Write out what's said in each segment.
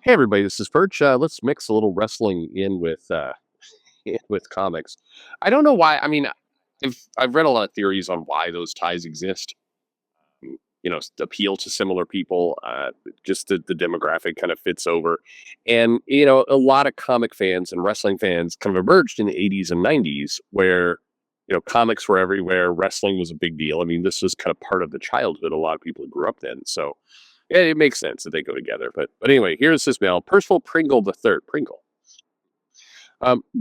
Hey everybody, this is Perch. Let's mix a little wrestling in with in with comics. I don't know why. I mean, I've read a lot of theories on why those ties exist. Appeal to similar people. Just the demographic kind of fits over, and a lot of comic fans and wrestling fans kind of emerged in the '80s and '90s, where comics were everywhere. Wrestling was a big deal. I mean, this was kind of part of the childhood. A lot of people who grew up then, so yeah, it makes sense that they go together. But anyway, here's this mail. Percival Pringle the Third. Pringle.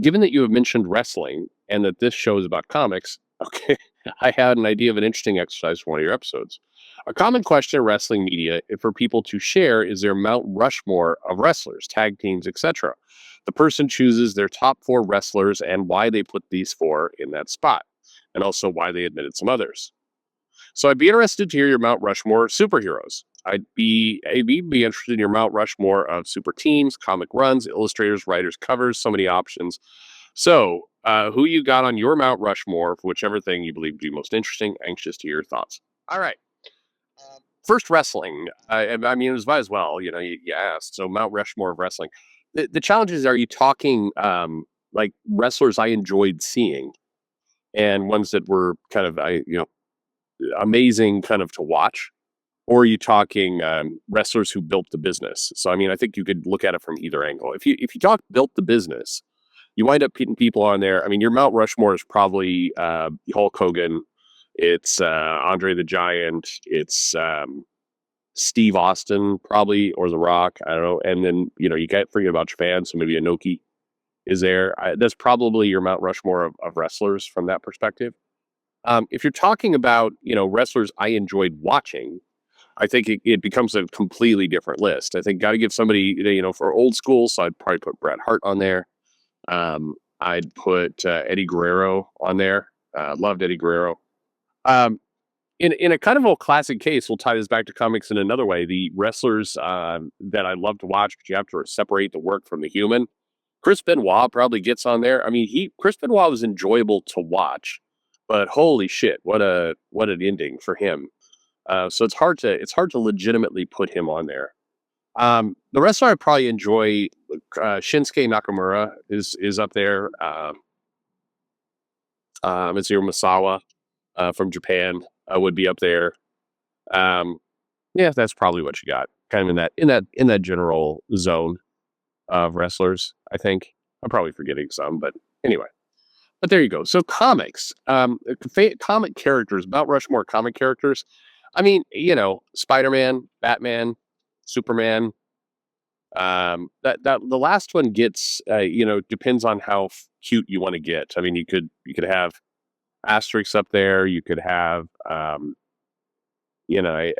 Given that you have mentioned wrestling and that this show is about comics, okay, I had an idea of an interesting exercise for one of your episodes. A common question in wrestling media for people to share is their Mount Rushmore of wrestlers, tag teams, etc. The person chooses their top four wrestlers and why they put these four in that spot, and also why they admitted some others. So I'd be interested to hear your Mount Rushmore superheroes. I'd be interested in your Mount Rushmore of super teams, comic runs, illustrators, writers, covers, so many options. So, who you got on your Mount Rushmore for whichever thing you believe to be most interesting? Anxious to hear your thoughts. All right. First, wrestling. I mean, it was might as well. You asked. So, Mount Rushmore of wrestling. The challenge is: are you talking like wrestlers I enjoyed seeing, and ones that were kind of amazing, kind of to watch? Or are you talking wrestlers who built the business? So I mean, I think you could look at it from either angle. If you talk built the business, you wind up putting people on there. I mean, your Mount Rushmore is probably Hulk Hogan. It's Andre the Giant. It's Steve Austin, probably, or The Rock. I don't know. And then you can't forget about Japan. So maybe Inoki is there. That's probably your Mount Rushmore of wrestlers from that perspective. If you're talking about wrestlers I enjoyed watching, I think it becomes a completely different list. I think got to give somebody, for old school. So I'd probably put Bret Hart on there. I'd put Eddie Guerrero on there. Loved Eddie Guerrero. Um, in a kind of a classic case, we'll tie this back to comics in another way. The wrestlers that I love to watch, but you have to separate the work from the human. Chris Benoit probably gets on there. I mean, Chris Benoit was enjoyable to watch, but holy shit, what an ending for him. So it's hard to legitimately put him on there. The wrestler I probably enjoy, Shinsuke Nakamura is up there. Mitsuru Misawa from Japan would be up there. Yeah, that's probably what you got, kind of in that general zone of wrestlers. I think I'm probably forgetting some, but anyway. But there you go. So comics, comic characters, Mount Rushmore comic characters. I mean, Spider-Man, Batman, Superman. That the last one gets, depends on how cute you want to get. I mean, you could have asterisks up there. You could have, you know,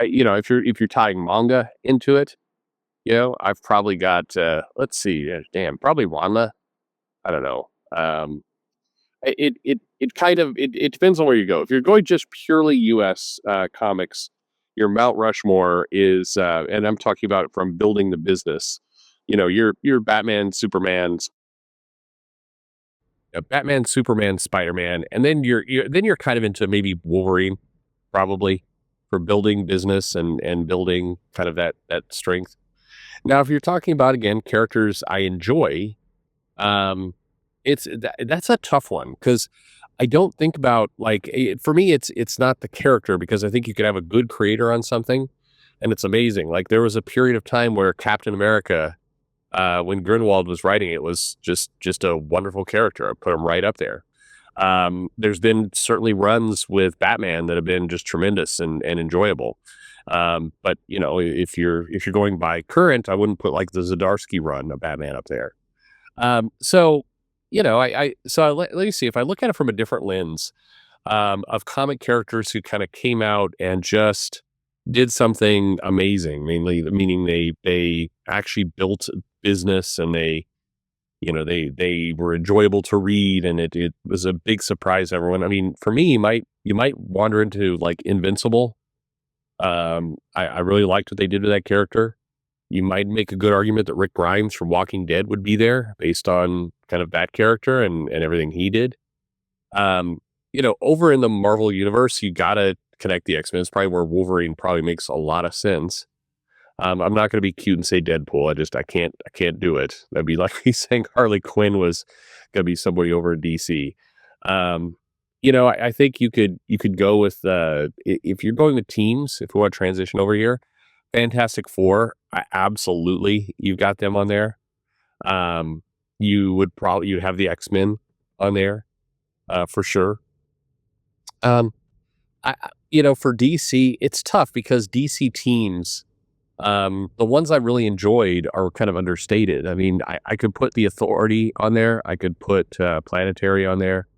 if you're tying manga into it, I've probably got. Let's see, damn, probably Ranma. I don't know. It kind of it depends on where you go. If you're going just purely U.S. Comics, your Mount Rushmore is, and I'm talking about from building the business. Your Batman, Superman, Spider-Man, and then you're kind of into maybe Wolverine, probably for building business and building kind of that strength. Now, if you're talking about again characters I enjoy, um, that's a tough one because I don't think about like for me it's not the character because I think you could have a good creator on something and it's amazing. Like there was a period of time where Captain America, when Grinwald was writing it, was just a wonderful character. I put him right up there. There's been certainly runs with Batman that have been just tremendous and enjoyable. But if you're going by current, I wouldn't put like the Zdarsky run of Batman up there. So let me see if I look at it from a different lens of comic characters who kind of came out and just did something amazing, mainly meaning they actually built a business and they were enjoyable to read and it was a big surprise to everyone. I mean, for me, you might wander into like Invincible. I really liked what they did with that character. You might make a good argument that Rick Grimes from Walking Dead would be there based on kind of that character and everything he did. Over in the Marvel universe, you gotta connect the X-Men. It's probably where Wolverine probably makes a lot of sense. I'm not going to be cute and say Deadpool. I can't do it. That'd be like me saying Harley Quinn was going to be somebody over in DC. Um, I think you could go with if you're going with teams. If we want to transition over here, Fantastic Four, absolutely, you've got them on there. Um, you'd have the X-Men on there for sure. Um, for DC, it's tough because DC teams, the ones I really enjoyed are kind of understated. I mean, I could put the Authority on there. I could put Planetary on there.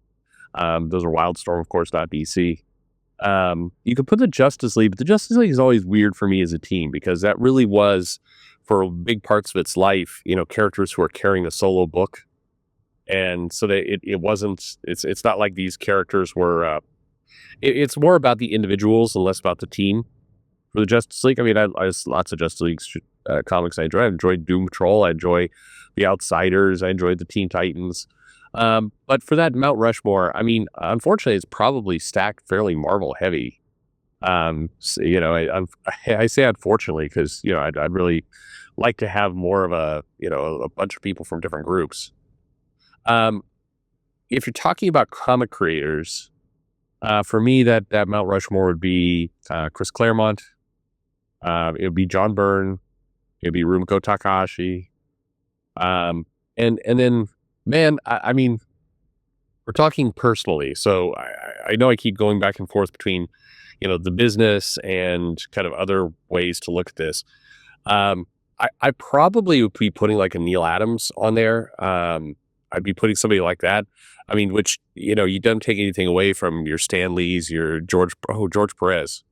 Those are Wildstorm, of course, not DC. You could put the Justice League, but the Justice League is always weird for me as a team because that really was, for big parts of its life, characters who are carrying a solo book. And so it wasn't, it's not like these characters were, it's more about the individuals and less about the team for the Justice League. I mean, there's lots of Justice League comics I enjoy. I enjoyed Doom Patrol. I enjoy The Outsiders. I enjoyed the Teen Titans. But for that Mount Rushmore, I mean, unfortunately, it's probably stacked fairly Marvel heavy. I say unfortunately because I'd really like to have more of a bunch of people from different groups. Um, if you're talking about comic creators, for me, that Mount Rushmore would be Chris Claremont. It would be John Byrne. It would be Rumiko Takahashi. And then, man, I mean, we're talking personally. So I know I keep going back and forth between, the business and kind of other ways to look at this. I probably would be putting like a Neil Adams on there. I'd be putting somebody like that. I mean, which, you don't take anything away from your Stan Lees, your George Perez.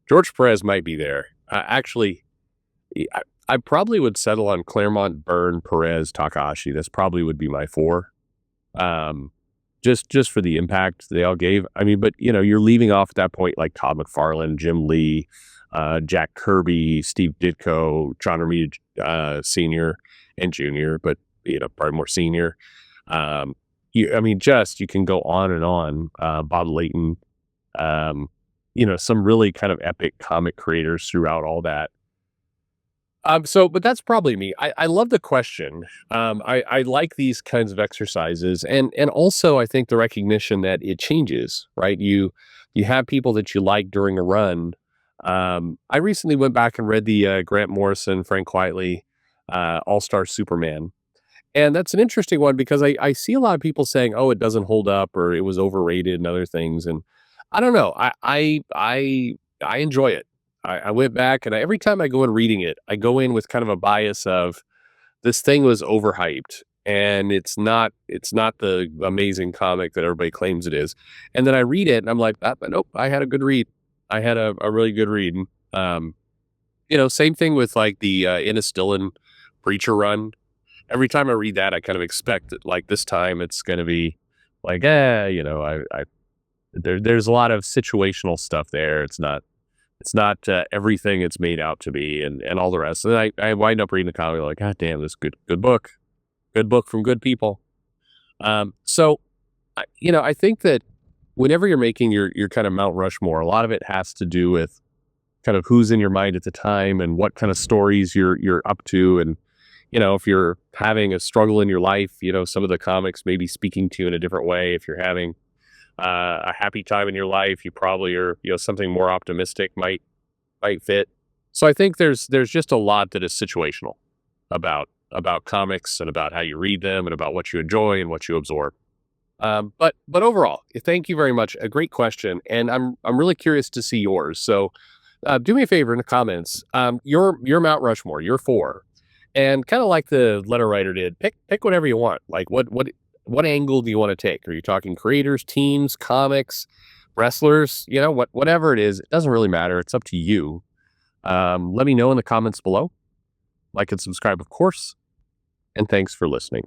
George Perez might be there. Actually, I probably would settle on Claremont, Byrne, Perez, Takahashi. That's probably would be my four. Just for the impact they all gave. I mean, but you're leaving off at that point like Todd McFarlane, Jim Lee, Jack Kirby, Steve Ditko, John Romita Senior and Junior, but probably more senior. You can go on and on. Bob Layton, some really kind of epic comic creators throughout all that. But that's probably me. I love the question. I like these kinds of exercises, and also I think the recognition that it changes, right? You have people that you like during a run. I recently went back and read the Grant Morrison, Frank Quitely, All-Star Superman. And that's an interesting one because I see a lot of people saying, "Oh, it doesn't hold up," or "It was overrated," and other things. And I don't know. I enjoy it. I went back and every time I go in reading it, I go in with kind of a bias of this thing was overhyped and it's not the amazing comic that everybody claims it is. And then I read it and I'm like, nope, I had a good read. I had a really good read. Same thing with like the Innes Dillon Preacher run. Every time I read that, I kind of expect that like this time it's going to be like, there's a lot of situational stuff there. It's not everything it's made out to be and all the rest. And then I wind up reading the comic like, God damn, this good book from good people. So I think that whenever you're making your kind of Mount Rushmore, a lot of it has to do with kind of who's in your mind at the time and what kind of stories you're up to. And, if you're having a struggle in your life, some of the comics may be speaking to you in a different way. If you're having a happy time in your life, you probably are, something more optimistic might fit. So I think there's just a lot that is situational about comics and about how you read them and about what you enjoy and what you absorb. But overall, thank you very much. A great question, and I'm really curious to see yours. So do me a favor in the comments. Your Mount Rushmore, your four, and kind of like the letter writer did, pick whatever you want. Like what angle do you want to take? Are you talking creators, teams, comics, wrestlers? Whatever it is, it doesn't really matter. It's up to you. Let me know in the comments below. Like and subscribe, of course. And thanks for listening.